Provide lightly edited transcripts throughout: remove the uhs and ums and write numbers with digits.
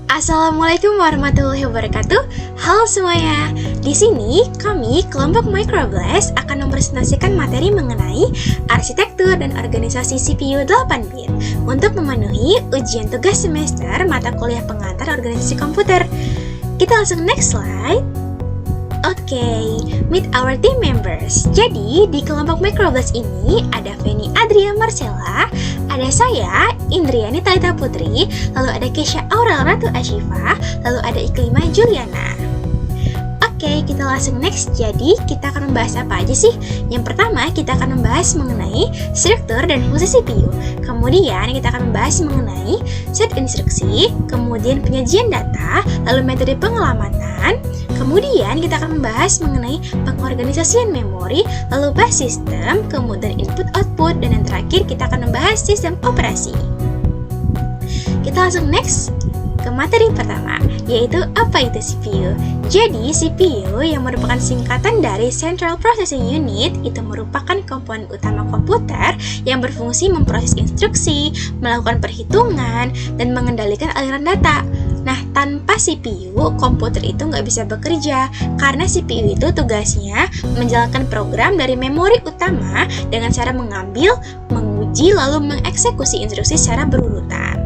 Assalamualaikum warahmatullahi wabarakatuh. Halo semuanya. Di sini kami kelompok Microblast akan mempresentasikan materi mengenai arsitektur dan organisasi CPU 8-bit untuk memenuhi ujian tugas semester mata kuliah pengantar organisasi komputer. Kita langsung next slide. Oke, meet our team members. Jadi, di kelompok Microblast ini ada Feni Adria Marcella, ada saya, Indriani Talita Putri, lalu ada Kesha Aurel Ratu Ashifa, lalu ada Iklima Juliana. Oke, kita langsung next. Jadi, kita akan membahas apa aja sih? Yang pertama, kita akan membahas mengenai struktur dan fungsi CPU. Kemudian, kita akan membahas mengenai set instruksi, kemudian penyajian data, lalu metode pengelamatan. Kemudian, kita akan membahas mengenai pengorganisasian memori, lalu bus system, kemudian input-output, dan yang terakhir, kita akan membahas sistem operasi. Kita langsung next ke materi pertama, yaitu apa itu CPU. Jadi, CPU yang merupakan singkatan dari Central Processing Unit itu merupakan komponen utama komputer yang berfungsi memproses instruksi, melakukan perhitungan, dan mengendalikan aliran data. Nah, tanpa CPU, komputer itu nggak bisa bekerja karena CPU itu tugasnya menjalankan program dari memori utama dengan cara mengambil, menguji, lalu mengeksekusi instruksi secara berurutan.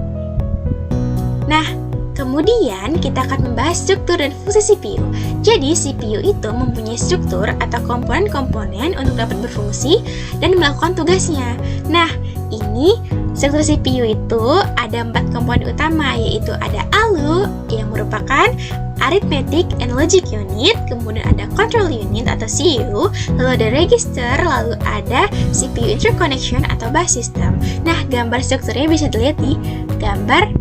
Nah, kemudian kita akan membahas struktur dan fungsi CPU. Jadi, CPU itu mempunyai struktur atau komponen-komponen untuk dapat berfungsi dan melakukan tugasnya. Nah, ini struktur CPU itu ada 4 komponen utama, yaitu ada ALU yang merupakan Arithmetic and Logic Unit, kemudian ada Control Unit atau CU, lalu ada Register, lalu ada CPU Interconnection atau Bus System. Nah, gambar strukturnya bisa dilihat di gambar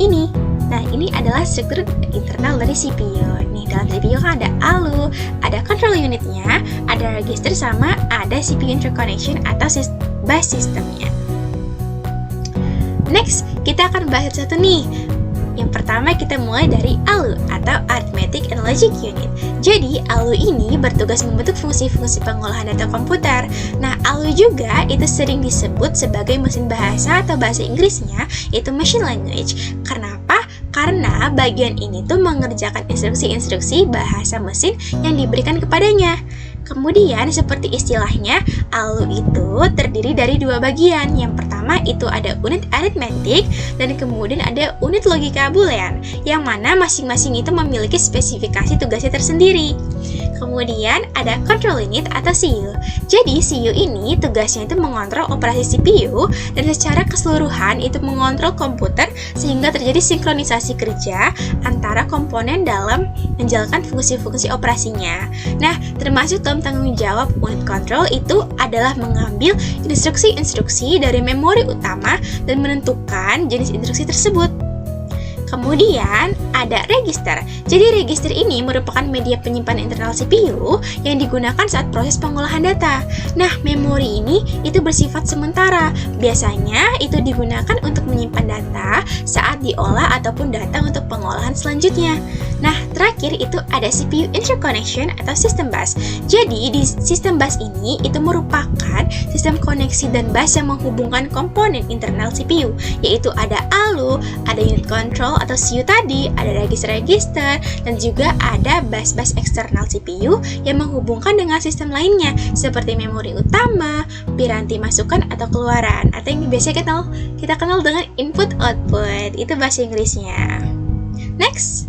ini. Nah, ini adalah struktur internal dari CPU. Nih, dalam CPU kan ada ALU, ada control unitnya, ada register, sama ada CPU interconnection atau bus systemnya. Next, kita akan bahas satu nih. Yang pertama kita mulai dari ALU atau Arithmetic and Logic Unit. Jadi, ALU ini bertugas membentuk fungsi-fungsi pengolahan data komputer. Nah, ALU juga itu sering disebut sebagai mesin bahasa atau bahasa Inggrisnya itu machine language. Kenapa? Karena bagian ini tuh mengerjakan instruksi-instruksi bahasa mesin yang diberikan kepadanya. Kemudian seperti istilahnya, ALU itu terdiri dari 2 bagian. Yang pertama itu ada unit aritmetik dan kemudian ada unit logika boolean, yang mana masing-masing itu memiliki spesifikasi tugasnya tersendiri. Kemudian ada control unit atau CU. Jadi CU ini tugasnya itu mengontrol operasi CPU dan secara keseluruhan itu mengontrol komputer sehingga terjadi sinkronisasi kerja antara komponen dalam menjalankan fungsi-fungsi operasinya. Nah, termasuk dalam tanggung jawab unit control itu adalah mengambil instruksi-instruksi dari memori utama dan menentukan jenis instruksi tersebut. Kemudian ada register. Jadi register ini merupakan media penyimpanan internal CPU yang digunakan saat proses pengolahan data. Nah, memori ini itu bersifat sementara. Biasanya itu digunakan untuk menyimpan data saat diolah ataupun data untuk pengolahan selanjutnya. Nah, terakhir itu ada CPU interconnection atau sistem bus. Jadi di sistem bus ini itu merupakan sistem koneksi dan bus yang menghubungkan komponen internal CPU, yaitu ada ALU, ada unit control atau CU tadi, ada register-register, dan juga ada bus-bus eksternal CPU yang menghubungkan dengan sistem lainnya seperti memori utama, piranti masukan atau keluaran, atau yang biasanya kita kenal dengan input-output. Itu bahasa Inggrisnya. Next,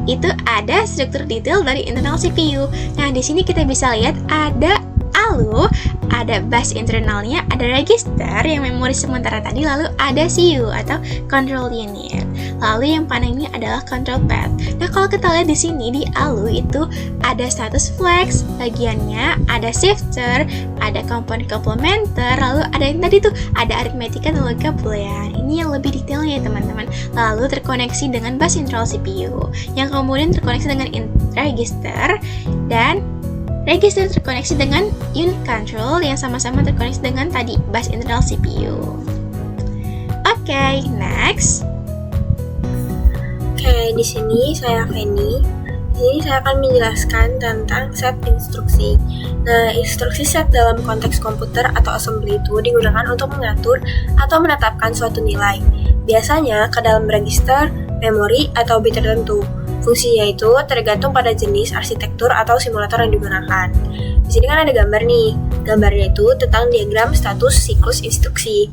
itu ada struktur detail dari internal CPU. Nah, di sini kita bisa lihat ada ALU, ada bus internalnya, ada register yang memori sementara tadi, lalu ada CU atau control unit. Lalu yang paling ini adalah control path. Nah, kalau kita lihat di sini di ALU itu ada status flags, bagiannya ada shifter, ada komponen komplementer, lalu ada yang tadi tuh ada aritmetika dan logika boolean. Ini yang lebih detailnya ya teman-teman. Lalu terkoneksi dengan bus central CPU, yang kemudian terkoneksi dengan register, dan register terkoneksi dengan unit control yang sama-sama terkoneksi dengan tadi bus internal CPU. Oke, next. Oke, di sini saya Feni. Di sini saya akan menjelaskan tentang set instruksi. Nah, instruksi set dalam konteks komputer atau assembly itu digunakan untuk mengatur atau menetapkan suatu nilai. Biasanya ke dalam register, memori, atau bit tertentu. Fungsinya itu tergantung pada jenis arsitektur atau simulator yang digunakan. Di sini kan ada gambar nih. Gambarnya itu tentang diagram status siklus instruksi.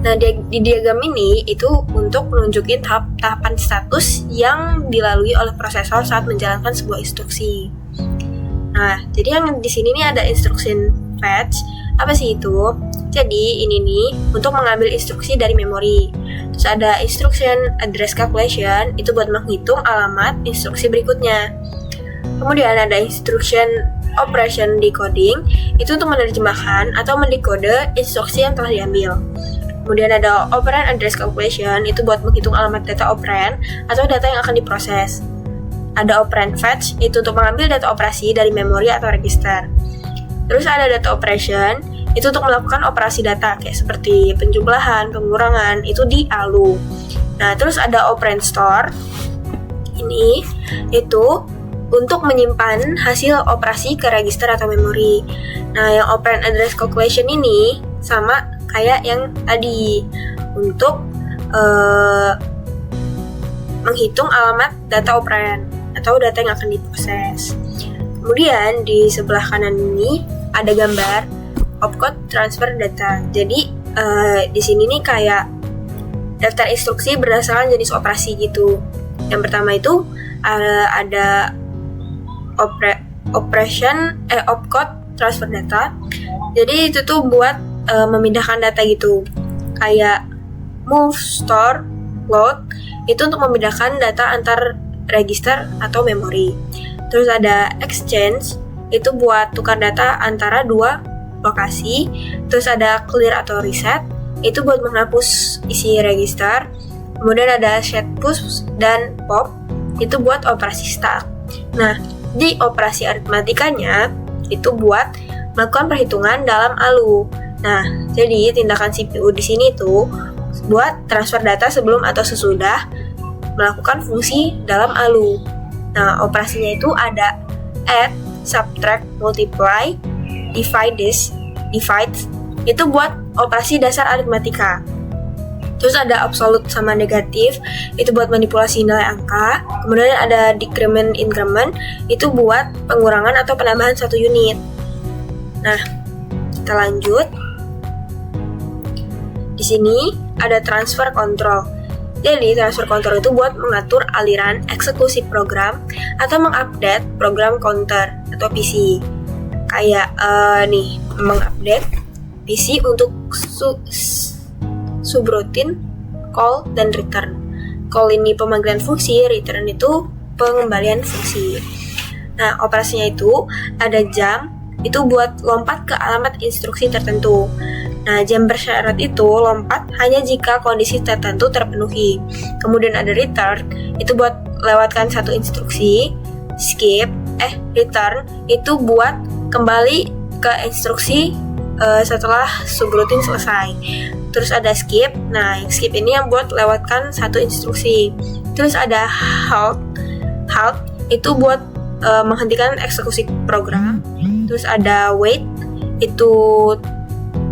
Nah, di diagram ini itu untuk menunjukin tahapan status yang dilalui oleh prosesor saat menjalankan sebuah instruksi. Nah, jadi yang di sini nih ada instruction fetch. Apa sih itu? Jadi ini nih untuk mengambil instruksi dari memori. Terus ada instruction address calculation, itu buat menghitung alamat instruksi berikutnya. Kemudian ada instruction operation decoding, itu untuk menerjemahkan atau mendekode instruksi yang telah diambil. Kemudian ada operand address calculation, itu buat menghitung alamat data operand atau data yang akan diproses. Ada operand fetch, itu untuk mengambil data operasi dari memori atau register. Terus ada data operation, itu untuk melakukan operasi data kayak seperti penjumlahan, pengurangan, itu di ALU. Nah, terus ada operand store. Ini itu untuk menyimpan hasil operasi ke register atau memori. Nah, yang operand address calculation ini sama kayak yang tadi untuk menghitung alamat data operand atau data yang akan diproses. Kemudian di sebelah kanan ini ada gambar opcode transfer data. Jadi di sini nih kayak daftar instruksi berdasarkan jenis operasi gitu. Yang pertama itu ada opcode transfer data. Jadi itu tuh buat memindahkan data gitu. Kayak move, store, load, itu untuk memindahkan data antar register atau memori. Terus ada exchange, itu buat tukar data antara dua lokasi. Terus ada clear atau reset, itu buat menghapus isi register. Kemudian ada set push dan pop, itu buat operasi start. Nah, di operasi aritmatikanya itu buat melakukan perhitungan dalam ALU. Nah, jadi tindakan CPU di sini tuh buat transfer data sebelum atau sesudah melakukan fungsi dalam ALU. Nah, operasinya itu ada add, subtract, multiply, divide, itu buat operasi dasar aritmatika. Terus ada absolute sama negatif, itu buat manipulasi nilai angka. Kemudian ada decrement, increment, itu buat pengurangan atau penambahan satu unit. Nah, kita lanjut. Di sini ada transfer control. Jadi, transfer control itu buat mengatur aliran eksekusi program atau mengupdate program counter atau PC. Kayak nih, mengupdate PC untuk subroutine, call, dan return. Call ini pemanggilan fungsi, return itu pengembalian fungsi. Nah, operasinya itu ada jump, itu buat lompat ke alamat instruksi tertentu. Nah, jump bersyarat itu lompat hanya jika kondisi tertentu terpenuhi. Kemudian ada return, itu buat lewatkan satu instruksi. Skip, return, itu buat kembali ke instruksi setelah subroutine selesai. Terus ada skip, nah skip ini yang buat lewatkan satu instruksi. Terus ada halt, itu buat menghentikan eksekusi program. Terus ada wait, itu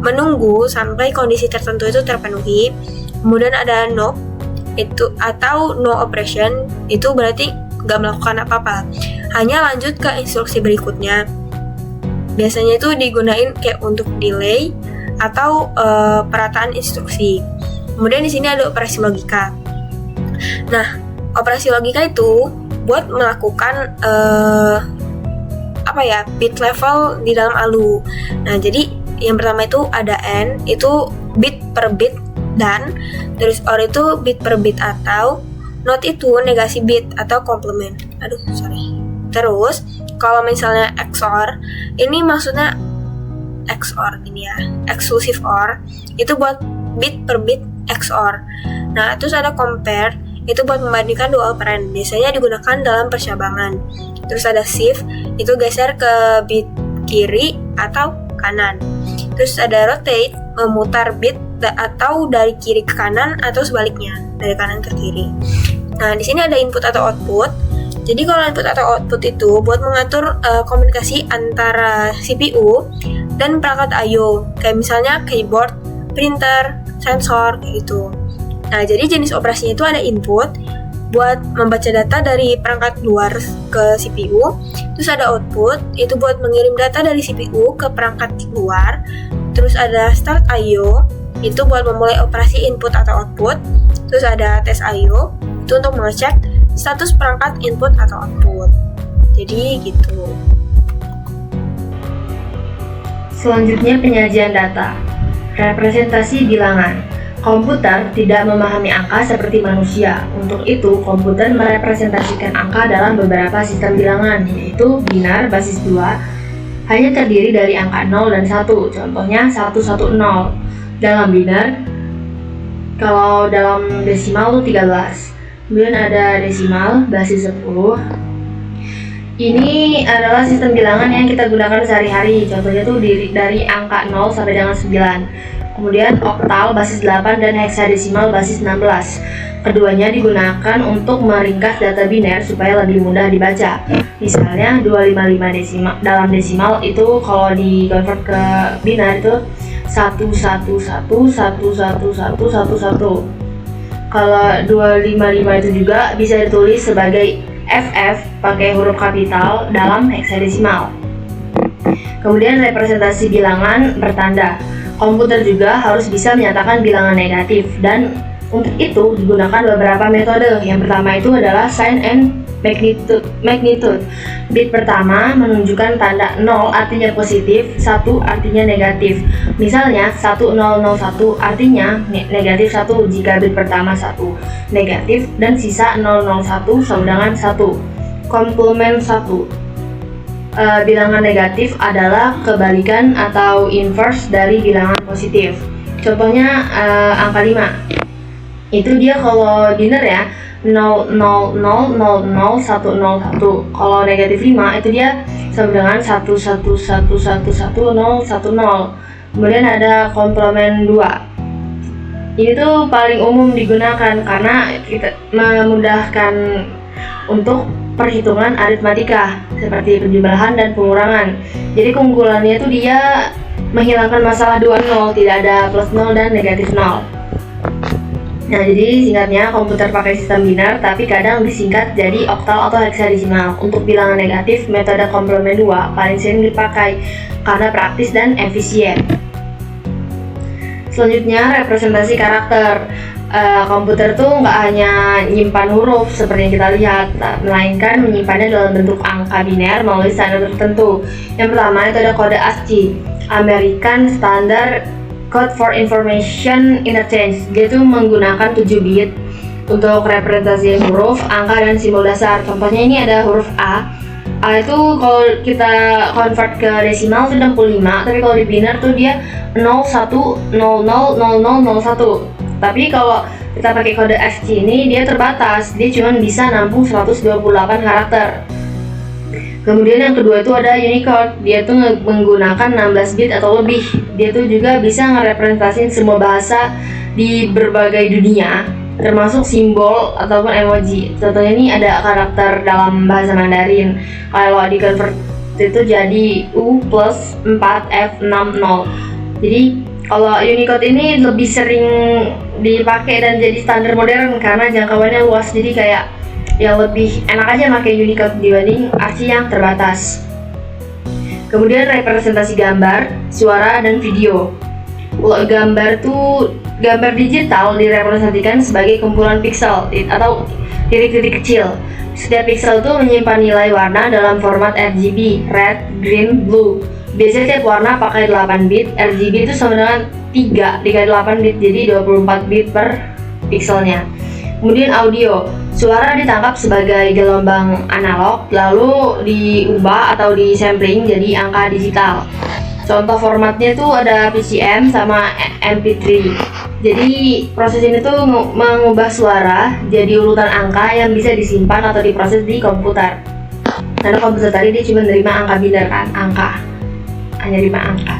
menunggu sampai kondisi tertentu itu terpenuhi. Kemudian ada no, itu atau no operation, itu berarti nggak melakukan apa-apa, hanya lanjut ke instruksi berikutnya. Biasanya itu digunain kayak untuk delay atau perataan instruksi. Kemudian di sini ada operasi logika. Nah, operasi logika itu buat melakukan bit level di dalam ALU. Nah, jadi yang pertama itu ada AND, itu bit per bit, dan terus OR itu bit per bit, atau NOT itu negasi bit atau komplement. Terus kalau misalnya XOR, ini maksudnya XOR ini ya, exclusive OR, itu buat bit per bit XOR. Nah, terus ada compare, itu buat membandingkan dua operan, biasanya digunakan dalam persyabangan. Terus ada shift, itu geser ke bit kiri atau kanan. Terus ada rotate, memutar bit atau dari kiri ke kanan atau sebaliknya, dari kanan ke kiri. Nah, di sini ada input atau output. Jadi kalau input atau output itu buat mengatur komunikasi antara CPU dan perangkat I/O, kayak misalnya keyboard, printer, sensor, kayak gitu. Nah, jadi jenis operasinya itu ada input, buat membaca data dari perangkat luar ke CPU. Terus ada output, itu buat mengirim data dari CPU ke perangkat luar. Terus ada start I/O, itu buat memulai operasi input atau output. Terus ada test I/O, itu untuk mengecek status perangkat input atau output. Jadi gitu. Selanjutnya penyajian data. Representasi bilangan. Komputer tidak memahami angka seperti manusia. Untuk itu, komputer merepresentasikan angka dalam beberapa sistem bilangan, yaitu binar basis 2, hanya terdiri dari angka 0 dan 1, contohnya 110. Dalam binar, kalau dalam desimal itu 13. Kemudian ada desimal basis 10. Ini adalah sistem bilangan yang kita gunakan sehari-hari, contohnya tuh dari angka 0 sampai dengan 9. Kemudian oktal basis 8 dan heksadesimal basis 16. Keduanya digunakan untuk meringkas data biner supaya lebih mudah dibaca. Misalnya 255 desimal, dalam desimal itu kalau di convert ke binar itu 111111111. Kalau 255 itu juga bisa ditulis sebagai FF pakai huruf kapital dalam heksadesimal. Kemudian representasi bilangan bertanda. Komputer juga harus bisa menyatakan bilangan negatif, dan untuk itu digunakan beberapa metode. Yang pertama itu adalah sign and magnitude. Bit pertama menunjukkan tanda 0 artinya positif, 1 artinya negatif. Misalnya 1001 artinya negatif 1 jika bit pertama 1 negatif dan sisa 001 sama dengan 1. Komplement 1. Bilangan negatif adalah kebalikan atau inverse dari bilangan positif. Contohnya angka 5. Itu dia kalau binar ya 000000101. Kalau negatif 5 itu dia sama dengan 111111010. Kemudian ada komplement 2. Ini tuh paling umum digunakan karena kita memudahkan untuk perhitungan aritmatika seperti penjumlahan dan pengurangan. Jadi keunggulannya itu dia menghilangkan masalah 2 0, tidak ada plus 0 dan negatif 0. Nah, jadi singkatnya komputer pakai sistem binar tapi kadang disingkat jadi oktal atau heksadesimal. Untuk bilangan negatif, metode komplement 2 paling sering dipakai karena praktis dan efisien. Selanjutnya representasi karakter. Komputer tuh nggak hanya nyimpan huruf seperti yang kita lihat, melainkan menyimpannya dalam bentuk angka biner melalui standar tertentu. Yang pertama itu ada kode ASCII, American Standard Code for Information Interchange. Dia tuh menggunakan 7 bit untuk representasi huruf, angka, dan simbol dasar. Contohnya ini ada huruf A. A itu kalau kita convert ke desimal itu 65, tapi kalau di binar tuh dia 01000001. Tapi kalau kita pakai kode ASCII ini dia terbatas, dia cuma bisa nampung 128 karakter. Kemudian yang kedua itu ada Unicode, dia tuh menggunakan 16 bit atau lebih. Dia tuh juga bisa ngerepresentasiin semua bahasa di berbagai dunia, termasuk simbol ataupun emoji. Contohnya ini ada karakter dalam bahasa Mandarin, kalau di convert itu jadi U plus 4F60. Jadi kalau Unicode ini lebih sering dipakai dan jadi standar modern karena jangkauannya luas, jadi kayak ya lebih enak aja pakai Unicode dibanding ASCII yang terbatas. Kemudian representasi gambar, suara, dan video. Kalau gambar tuh gambar digital direpresentasikan sebagai kumpulan pixel atau titik-titik kecil. Setiap pixel tuh menyimpan nilai warna dalam format RGB, red, green, blue. Biasanya tiap warna pakai 8 bit, RGB itu sama dengan 3 dikali 8 bit, jadi 24 bit per pixelnya. Kemudian audio, suara ditangkap sebagai gelombang analog, lalu diubah atau disampling jadi angka digital. Contoh formatnya tuh ada PCM sama MP3. Jadi proses ini tuh mengubah suara jadi urutan angka yang bisa disimpan atau diproses di komputer. Karena komputer tadi dia cuma nerima angka biner kan, hanya 5 angka.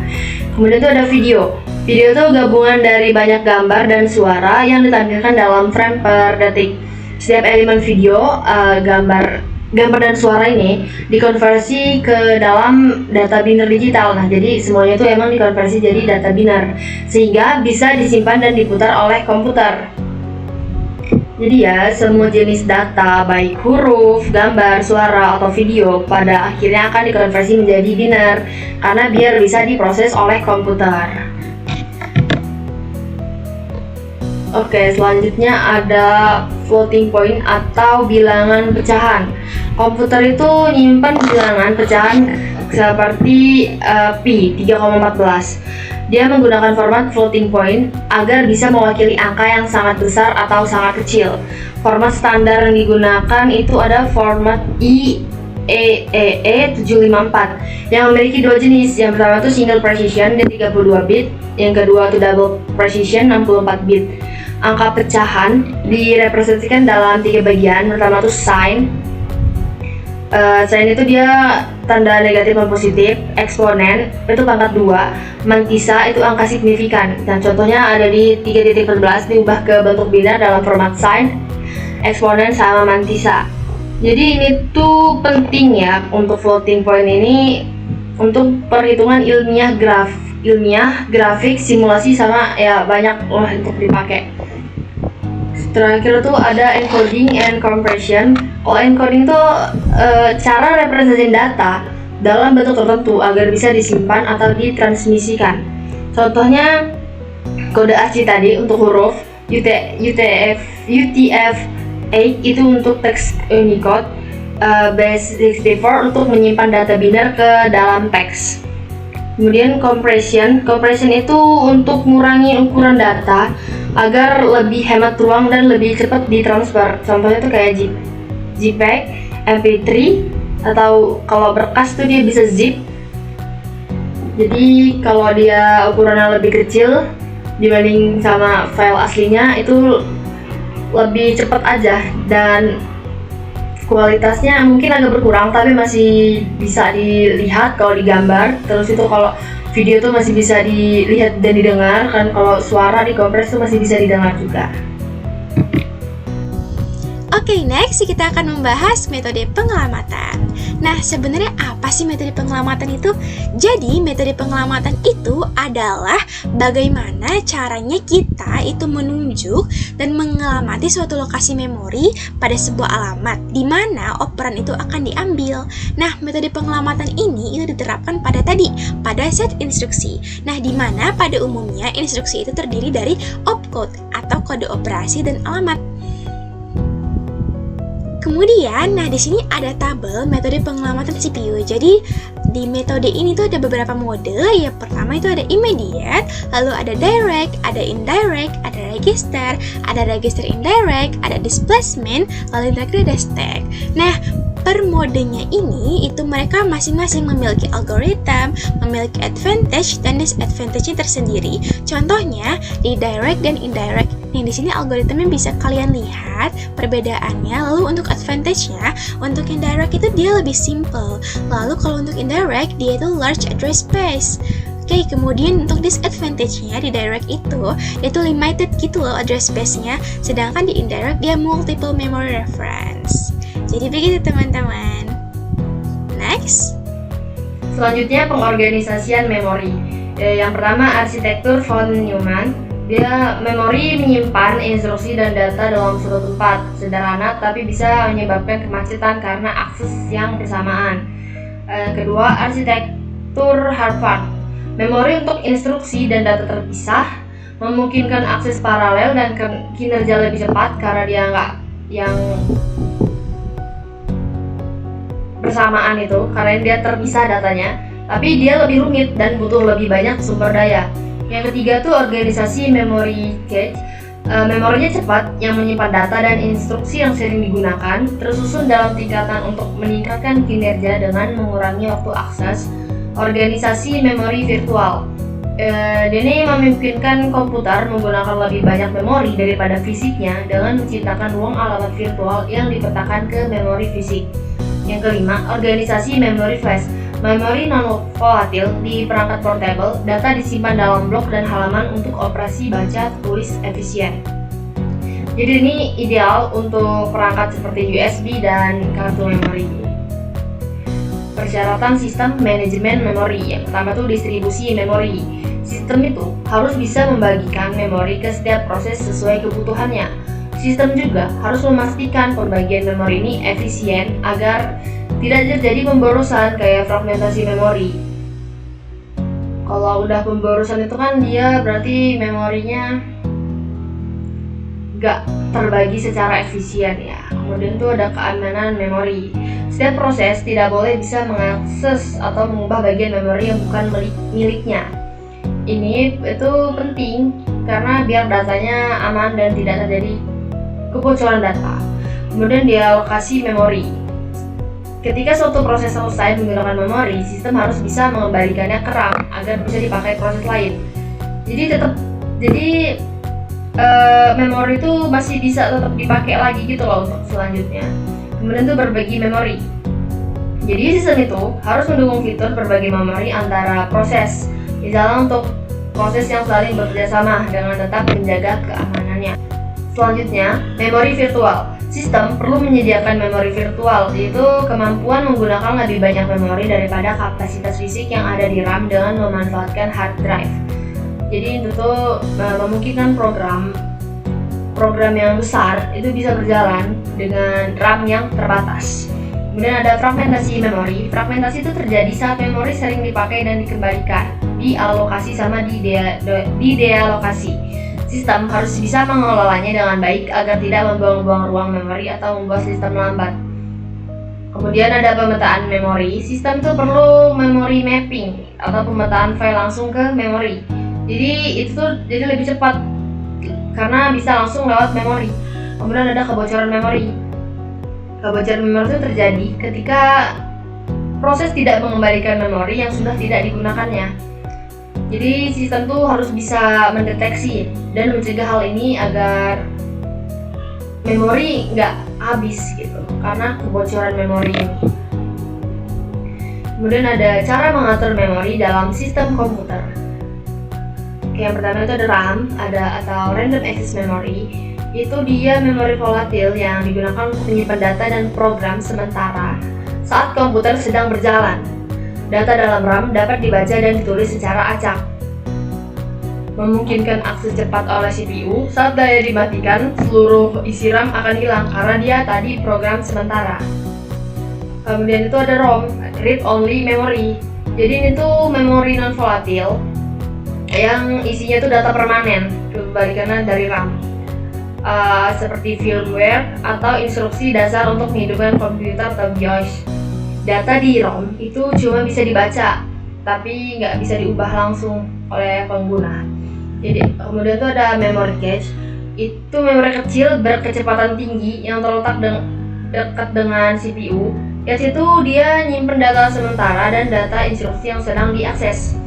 Kemudian itu ada video. Video itu gabungan dari banyak gambar dan suara yang ditampilkan dalam frame per detik. Setiap elemen video, gambar dan suara ini dikonversi ke dalam data biner digital. Nah, jadi semuanya itu emang dikonversi jadi data biner sehingga bisa disimpan dan diputar oleh komputer. Jadi ya, semua jenis data, baik huruf, gambar, suara, atau video, pada akhirnya akan dikonversi menjadi biner, karena biar bisa diproses oleh komputer. Oke, selanjutnya ada floating point atau bilangan pecahan. Komputer itu nyimpan bilangan pecahan seperti pi 3,14. Dia menggunakan format floating point agar bisa mewakili angka yang sangat besar atau sangat kecil. Format standar yang digunakan itu ada format IEEE 754 yang memiliki dua jenis. Yang pertama itu single precision dan 32 bit, yang kedua itu double precision 64 bit. Angka pecahan direpresentasikan dalam 3 bagian. Pertama itu sign. Sign itu dia tanda negatif dan positif. Eksponen itu pangkat 2. Mantisa itu angka signifikan. Dan contohnya ada di 3.14 diubah ke bentuk biner dalam format sign, eksponen sama mantisa. Jadi ini tuh penting ya untuk floating point ini untuk perhitungan ilmiah grafik, simulasi, sama ya banyak untuk dipakai. Terakhir tuh ada encoding and compression. Kalau encoding tuh cara representasi data dalam bentuk tertentu agar bisa disimpan atau ditransmisikan. Contohnya kode ASCII tadi untuk huruf, UTF-8 itu untuk teks Unicode, base64 untuk menyimpan data biner ke dalam teks. Kemudian compression itu untuk mengurangi ukuran data agar lebih hemat ruang dan lebih cepat ditransfer. Contohnya tuh kayak JPEG, MP3, atau kalau berkas tuh dia bisa zip. Jadi kalau dia ukurannya lebih kecil dibanding sama file aslinya itu lebih cepat aja, dan kualitasnya mungkin agak berkurang tapi masih bisa dilihat kalau digambar. Terus itu kalau video tuh masih bisa dilihat dan didengar, kan kalau suara dikompres tuh masih bisa didengar juga. Oke, next kita akan membahas metode pengelamatan. Nah, sebenarnya apa sih metode pengelamatan itu? Jadi, metode pengelamatan itu adalah bagaimana caranya kita itu menunjuk dan mengelamati suatu lokasi memori pada sebuah alamat di mana operan itu akan diambil. Nah, metode pengelamatan ini itu diterapkan pada set instruksi. Nah, di mana pada umumnya instruksi itu terdiri dari opcode atau kode operasi dan alamat. Kemudian, di sini ada tabel metode pengelamatan CPU. Jadi, di metode ini tuh ada beberapa mode. Yang pertama itu ada immediate, lalu ada direct, ada indirect, ada register indirect, ada displacement, lalu yang terakhir ada stack. Nah, per modenya ini itu mereka masing-masing memiliki algoritma, memiliki advantage dan disadvantage-nya tersendiri. Contohnya di direct dan indirect. Nih, di sini algoritmanya bisa kalian lihat perbedaannya. Lalu untuk advantage-nya, untuk yang direct itu dia lebih simple. Lalu kalau untuk indirect dia itu large address space. Oke, kemudian untuk disadvantage-nya di direct itu limited gitu loh address space-nya, sedangkan di indirect dia multiple memory reference. Jadi begitu teman-teman. Next. Selanjutnya pengorganisasian memori. Yang pertama arsitektur von Neumann. Dia memori menyimpan instruksi dan data dalam suatu tempat sederhana tapi bisa menyebabkan kemacetan karena akses yang bersamaan. Kedua, arsitektur Harvard. Memori untuk instruksi dan data terpisah memungkinkan akses paralel dan kinerja lebih cepat karena dia nggak yang bersamaan itu, karena dia terpisah datanya, tapi dia lebih rumit dan butuh lebih banyak sumber daya. Yang ketiga tuh organisasi memory cache. Memorinya cepat yang menyimpan data dan instruksi yang sering digunakan, tersusun dalam tingkatan untuk meningkatkan kinerja dengan mengurangi waktu akses. Organisasi memori virtual. Ini memungkinkan komputer menggunakan lebih banyak memori daripada fisiknya dengan menciptakan ruang alamat virtual yang dipetakan ke memori fisik. Yang kelima, organisasi memori flash. Memori non-volatil di perangkat portable, data disimpan dalam blok dan halaman untuk operasi baca tulis efisien. Jadi ini ideal untuk perangkat seperti USB dan kartu memori. Persyaratan sistem manajemen memori. Yang pertama itu distribusi memori. Sistem itu harus bisa membagikan memori ke setiap proses sesuai kebutuhannya. Sistem juga harus memastikan pembagian memori ini efisien agar tidak terjadi pemborosan kayak fragmentasi memori. Kalau udah pemborosan itu kan dia berarti memorinya gak terbagi secara efisien ya. Kemudian tuh ada keamanan memori. Setiap proses tidak boleh bisa mengakses atau mengubah bagian memori yang bukan miliknya. Ini itu penting karena biar datanya aman dan tidak terjadi kebocoran data. Kemudian dialokasi memori. Ketika suatu proses selesai menggunakan memori, sistem harus bisa mengembalikannya ke RAM agar bisa dipakai proses lain. Jadi memori itu masih bisa tetap dipakai lagi gitu loh untuk selanjutnya. Kemudian tuh berbagi memori. Jadi sistem itu harus mendukung fitur berbagi memori antara proses. Misalnya untuk proses yang saling bekerja sama dengan tetap menjaga keamanannya. Selanjutnya, memori virtual. Sistem perlu menyediakan memori virtual, yaitu kemampuan menggunakan lebih banyak memori daripada kapasitas fisik yang ada di RAM dengan memanfaatkan hard drive. Jadi itu tuh memungkinkan program yang besar itu bisa berjalan dengan RAM yang terbatas. Kemudian ada fragmentasi memori. Fragmentasi itu terjadi saat memori sering dipakai dan dikembalikan, dialokasi sama didealokasi. Sistem harus bisa mengelolanya dengan baik agar tidak membuang-buang ruang memori atau membuat sistem lambat. Kemudian ada pemetaan memori. Sistem itu perlu memory mapping atau pemetaan file langsung ke memori. Jadi itu tuh jadi lebih cepat karena bisa langsung lewat memori. Kemudian ada kebocoran memori. Kebocoran memori itu terjadi ketika proses tidak mengembalikan memori yang sudah tidak digunakannya. Jadi sistem tuh harus bisa mendeteksi dan mencegah hal ini agar memori nggak habis gitu karena kebocoran memori ini. Kemudian ada cara mengatur memori dalam sistem komputer. Yang pertama itu ada RAM, atau Random Access Memory. Itu dia memori volatil yang digunakan untuk menyimpan data dan program sementara saat komputer sedang berjalan. Data dalam RAM dapat dibaca dan ditulis secara acak. Memungkinkan akses cepat oleh CPU. Saat daya dimatikan, seluruh isi RAM akan hilang karena dia tadi program sementara. Kemudian itu ada ROM, Read Only Memory. Jadi ini tuh memori non volatil yang isinya tuh data permanen, kebalikannya dari RAM. Seperti firmware atau instruksi dasar untuk menghidupkan komputer atau BIOS. Data di ROM itu cuma bisa dibaca, tapi nggak bisa diubah langsung oleh pengguna. Jadi kemudian itu ada memory cache. Itu memori kecil berkecepatan tinggi yang terletak dekat dengan CPU. Cache itu dia nyimpen data sementara dan data instruksi yang sedang diakses.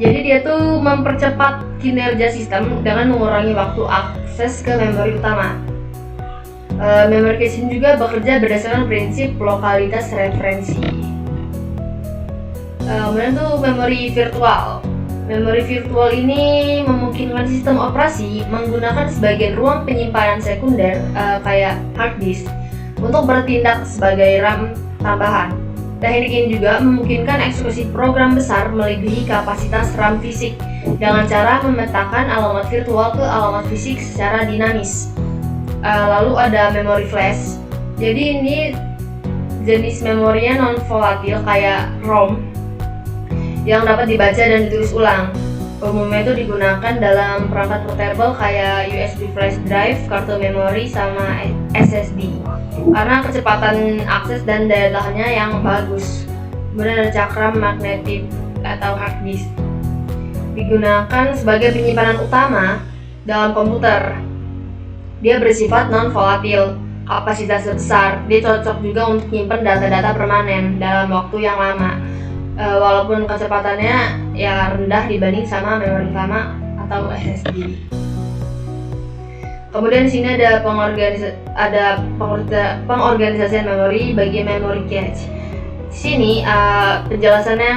Jadi dia tuh mempercepat kinerja sistem dengan mengurangi waktu akses ke memori utama. Memory caching juga bekerja berdasarkan prinsip lokalitas referensi. Kemudian tuh memori virtual. Memori virtual ini memungkinkan sistem operasi menggunakan sebagian ruang penyimpanan sekunder kayak hard disk untuk bertindak sebagai RAM tambahan. Teknik ini juga memungkinkan eksekusi program besar melebihi kapasitas RAM fisik dengan cara memetakan alamat virtual ke alamat fisik secara dinamis. Lalu ada memori flash. Jadi ini jenis memorinya non volatil kayak ROM yang dapat dibaca dan ditulis ulang. Umumnya itu digunakan dalam perangkat portable kayak USB flash drive, kartu memori, sama SSD karena kecepatan akses dan daya tahannya yang bagus. Kemudian ada cakram magnetik atau hard disk. Digunakan sebagai penyimpanan utama dalam komputer. Dia bersifat non volatil, kapasitas besar. Dia cocok juga untuk menyimpan data-data permanen dalam waktu yang lama. Walaupun kecepatannya ya rendah dibanding sama memori utama atau SSD. Kemudian di sini ada pengorganisasian memori bagi memory cache. Di sini penjelasannya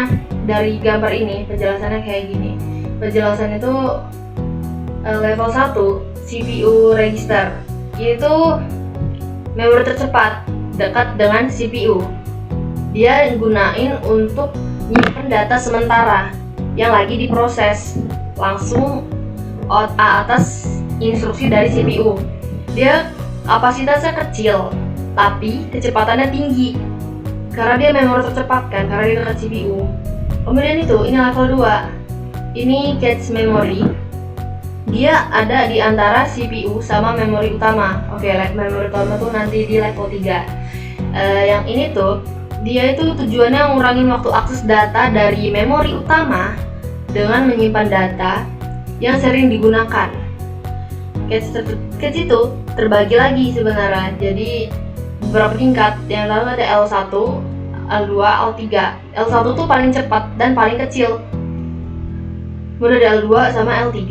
dari gambar ini, penjelasannya kayak gini. Penjelasan itu level 1 CPU register, yaitu memori tercepat dekat dengan CPU. Dia gunain untuk nyimpen data sementara yang lagi diproses langsung atas instruksi dari CPU. Dia Kapasitasnya kecil, tapi kecepatannya tinggi. Karena dia memori tercepat kan, karena dia dekat CPU. Kemudian ini level 2. Ini cache memory. Dia ada di antara CPU sama memori utama. Oke, memori utama tuh nanti di level 3. Yang ini tuh, dia itu tujuannya ngurangin waktu akses data dari memori utama dengan menyimpan data yang sering digunakan. Cache itu terbagi lagi sebenarnya. Jadi beberapa tingkat. Yang pertama ada L1, L2, L3. L1 tuh paling cepat dan paling kecil. Kemudian ada L2 sama L3.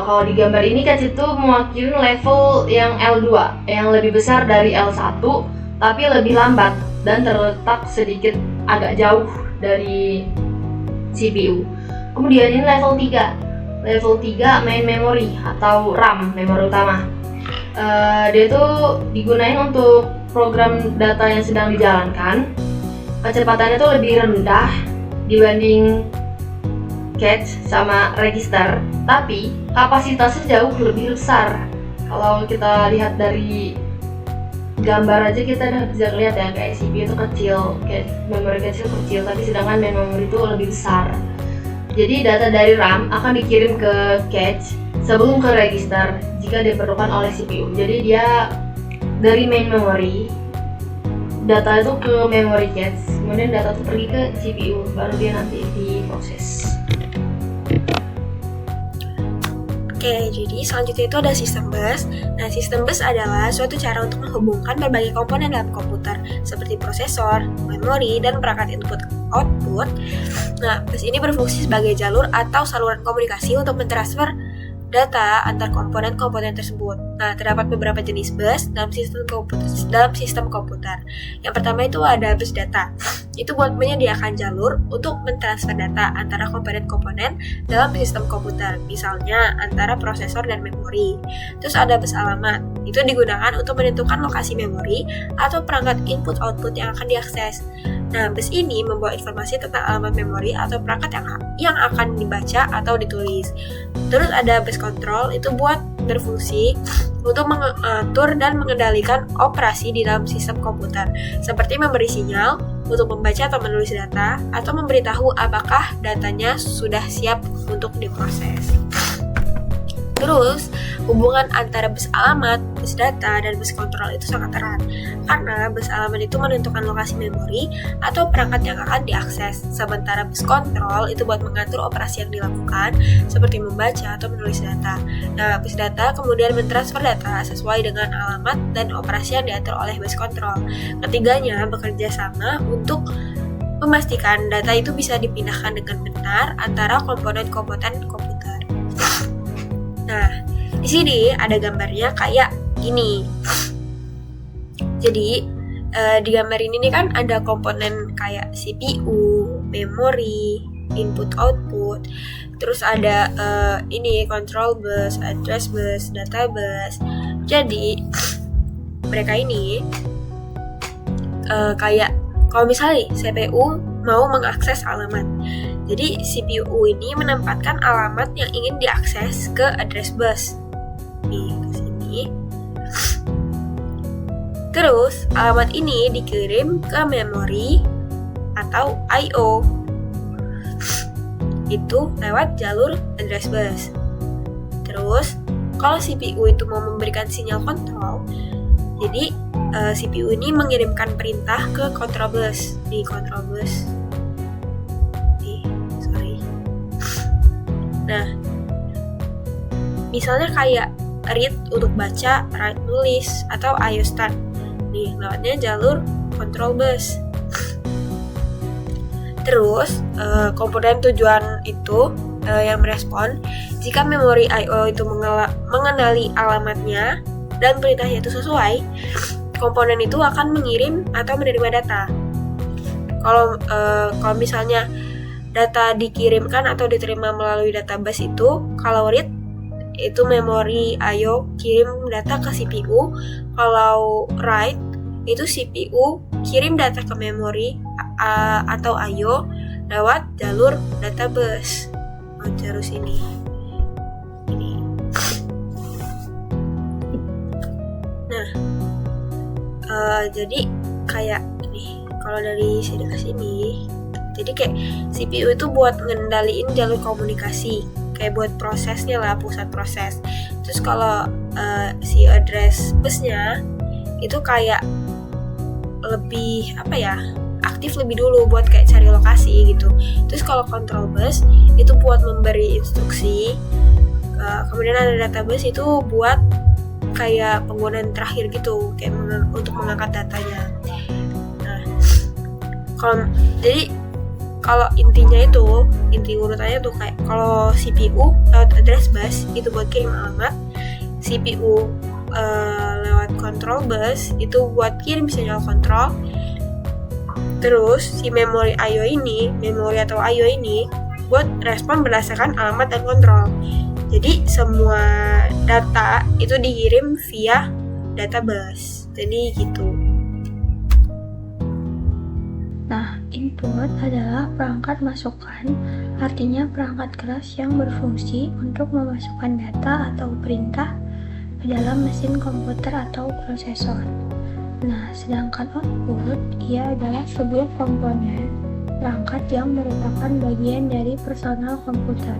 Kalau di gambar ini cache itu mewakili level yang L2 yang lebih besar dari L1 tapi lebih lambat dan terletak sedikit agak jauh dari CPU. Kemudian ini level 3. Level 3 main memory atau RAM, memori utama. Dia tuh digunain untuk program data yang sedang dijalankan. Kecepatannya tuh lebih rendah dibanding cache sama register, tapi kapasitasnya jauh lebih besar. Kalau kita lihat dari gambar aja kita udah bisa lihat ya, kayak CPU itu kecil, kayak memori cache kecil, tapi sedangkan main memory itu lebih besar. Jadi data dari RAM akan dikirim ke cache sebelum ke register jika diperlukan oleh CPU. Jadi dia dari main memory, data itu ke memory cache, kemudian data itu pergi ke CPU, baru dia nanti diproses. Oke, jadi selanjutnya itu ada sistem bus. Nah, sistem bus adalah suatu cara untuk menghubungkan berbagai komponen dalam komputer seperti prosesor, memori, dan perangkat input-output. Nah, bus ini berfungsi sebagai jalur atau saluran komunikasi untuk mentransfer data antar komponen-komponen tersebut. Nah, terdapat beberapa jenis bus dalam sistem komputer. Yang pertama itu ada bus data. Itu buat menyediakan jalur untuk mentransfer data antara komponen-komponen dalam sistem komputer, misalnya antara prosesor dan memori. Terus ada bus alamat. Itu digunakan untuk menentukan lokasi memori atau perangkat input-output yang akan diakses. Nah, bus ini membawa informasi tentang alamat memori atau perangkat yang akan dibaca atau ditulis. Terus ada bus control, itu buat berfungsi untuk mengatur dan mengendalikan operasi di dalam sistem komputer, seperti memberi sinyal untuk membaca atau menulis data, atau memberitahu apakah datanya sudah siap untuk diproses. Terus, hubungan antara bus alamat, bus data, dan bus kontrol itu sangat erat, karena bus alamat itu menentukan lokasi memori atau perangkat yang akan diakses, sementara bus kontrol itu buat mengatur operasi yang dilakukan, seperti membaca atau menulis data. Nah, bus data kemudian mentransfer data sesuai dengan alamat dan operasi yang diatur oleh bus kontrol. Ketiganya bekerja sama untuk memastikan data itu bisa dipindahkan dengan benar antara komponen-komponen komputer. Nah, di sini ada gambarnya kayak gini. Jadi, di gambar ini kan ada komponen kayak CPU, memori, input/output. Terus ada ini control bus, address bus, data bus. Jadi, mereka ini kayak kalau misalnya CPU mau mengakses alamat. Jadi CPU ini menempatkan alamat yang ingin diakses ke address bus. Nih, ke sini. Terus, alamat ini dikirim ke memori atau I/O. Itu lewat jalur address bus. Terus, kalau CPU itu mau memberikan sinyal kontrol, jadi CPU ini mengirimkan perintah ke control bus. Di control bus. Nah, misalnya kayak read untuk baca, write nulis, atau IO start. Nih, lewatnya jalur control bus. Terus, komponen tujuan itu yang merespon jika memori I/O itu mengenali alamatnya dan perintahnya itu sesuai, komponen itu akan mengirim atau menerima data. Kalau misalnya data dikirimkan atau diterima melalui database itu, kalau read itu memori I/O kirim data ke CPU, kalau write itu CPU kirim data ke memori atau I/O lewat jalur database. Terus ini. Jadi kayak nih, kalau dari sini ke sini, jadi kayak CPU itu buat ngendaliin jalur komunikasi, kayak buat prosesnya lah, pusat proses. Terus kalau si address busnya itu kayak lebih aktif lebih dulu buat kayak cari lokasi gitu. Terus kalau control bus itu buat memberi instruksi, kemudian ada database itu buat kayak penggunaan terakhir gitu, kayak untuk mengangkat datanya. Nah, kalau inti urutannya tuh kayak kalau CPU lewat address bus itu buat kirim alamat, CPU lewat control bus itu buat kirim sinyal kontrol. Terus si memori atau I/O ini buat respon berdasarkan alamat dan kontrol. Jadi semua data itu dikirim via data bus. Jadi gitu. Nah, input adalah perangkat masukan, artinya perangkat keras yang berfungsi untuk memasukkan data atau perintah ke dalam mesin komputer atau prosesor. Nah, sedangkan output, ia adalah sebuah komponen perangkat yang merupakan bagian dari personal komputer,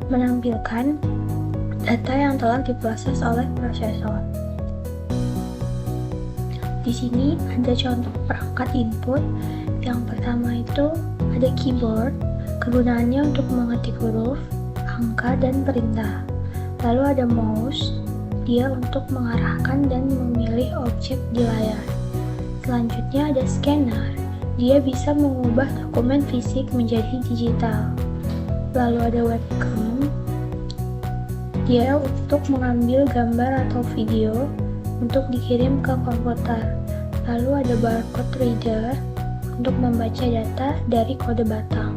menampilkan data yang telah diproses oleh prosesor. Di sini ada contoh perangkat input. Yang pertama itu ada keyboard, kegunaannya untuk mengetik huruf, angka, dan perintah. Lalu ada mouse, dia untuk mengarahkan dan memilih objek di layar. Selanjutnya ada scanner, dia bisa mengubah dokumen fisik menjadi digital. Lalu ada webcam, dia untuk mengambil gambar atau video untuk dikirim ke komputer. Lalu ada barcode reader, untuk membaca data dari kode batang.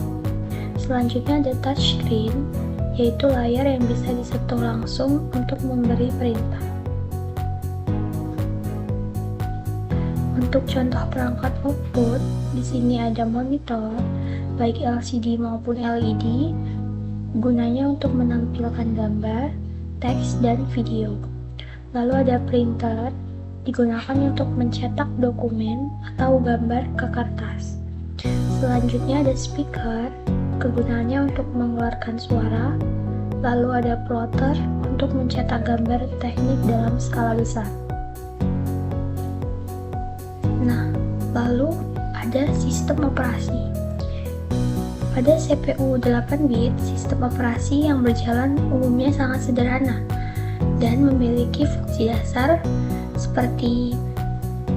Selanjutnya ada touchscreen, yaitu layar yang bisa disentuh langsung untuk memberi perintah. Untuk contoh perangkat output, di sini ada monitor, baik LCD maupun LED, gunanya untuk menampilkan gambar, teks, dan video. Lalu ada printer, digunakan untuk mencetak dokumen atau gambar ke kertas. Selanjutnya ada speaker, kegunaannya untuk mengeluarkan suara. Lalu ada plotter untuk mencetak gambar teknik dalam skala besar. Nah, lalu ada sistem operasi. Pada CPU 8-bit, sistem operasi yang berjalan umumnya sangat sederhana dan memiliki fungsi dasar seperti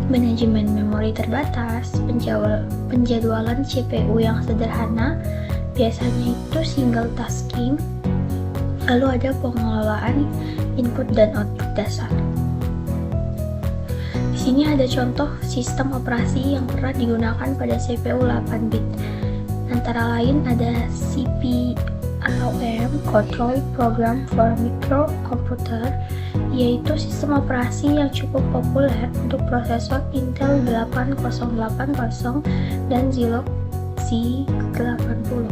manajemen memori terbatas, penjadwalan CPU yang sederhana, biasanya itu single tasking, lalu ada pengelolaan input dan output dasar. Di sini ada contoh sistem operasi yang pernah digunakan pada CPU 8-bit. Antara lain ada CPROM, Control Program for Microcomputer, yaitu sistem operasi yang cukup populer untuk prosesor Intel 8080 dan Zilog Z80.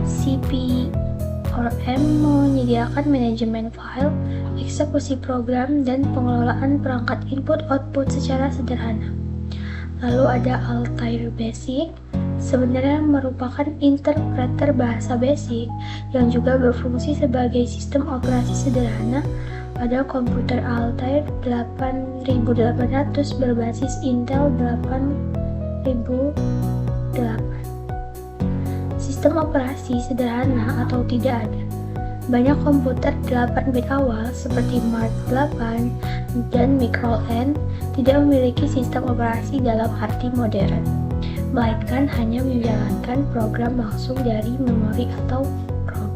CPROM menyediakan manajemen file, eksekusi program, dan pengelolaan perangkat input-output secara sederhana. Lalu ada Altair Basic, sebenarnya merupakan interpreter bahasa BASIC yang juga berfungsi sebagai sistem operasi sederhana pada komputer Altair 8800 berbasis Intel 8008. Sistem operasi sederhana atau tidak ada. Banyak komputer 8-bit awal seperti Mark 8 dan Micro N tidak memiliki sistem operasi dalam arti modern, melainkan hanya menjalankan program langsung dari memori atau ROM.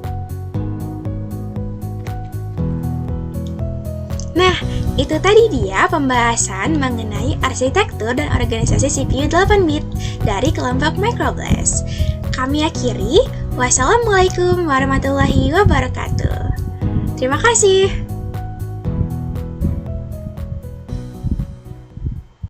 Nah, itu tadi dia pembahasan mengenai arsitektur dan organisasi CPU 8-bit dari kelompok Microblast. Kami akhiri, wassalamualaikum warahmatullahi wabarakatuh. Terima kasih.